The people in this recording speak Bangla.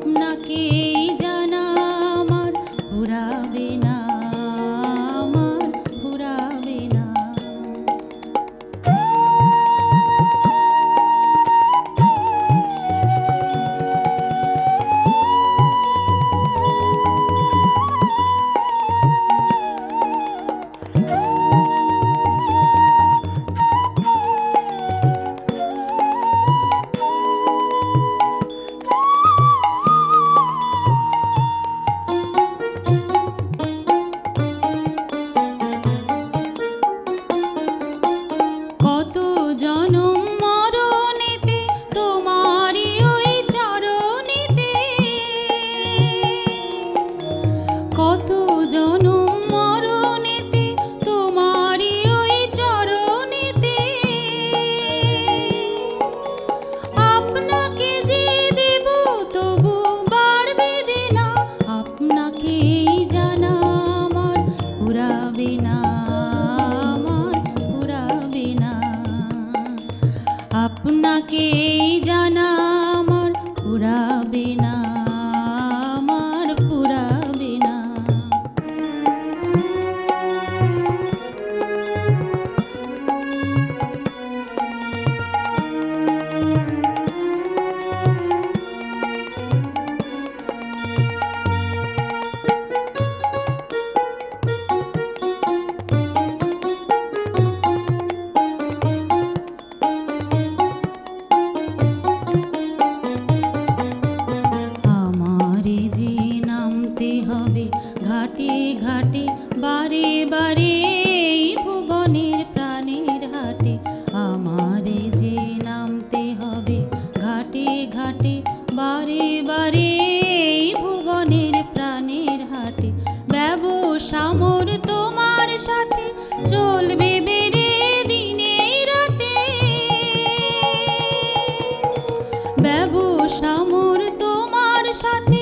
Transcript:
আপনাকেই জানা আমার ফুরাবে না, আমার ফুরাবে না। কত জনম মরণেতে তোমারই ওই চরণেতে, কত জনম মরণেতে তোমারই ওই চরণেতে, আপনাকে যে দেব তবু বাড়বে না, আপনাকেই জানা আমার ফুরাবে না, আমার ফুরাবে না। আপনাকেই জানা আমার ফুরাবে না, আমার ফুরাবে না। আমারে যে নামতে হবে ঘাটে ঘাটে বারে বারে এই ভুবনের প্রাণের হাটে, আমারে যে নামতে হবে ঘাটে ঘাটে বারে বারে এই ভুবনের প্রাণের হাটে। ব্যবসা মোর তোমার সাথে চলবে বেড়ে দিনে রাতে, ব্যবসা মোর তোমার সাথে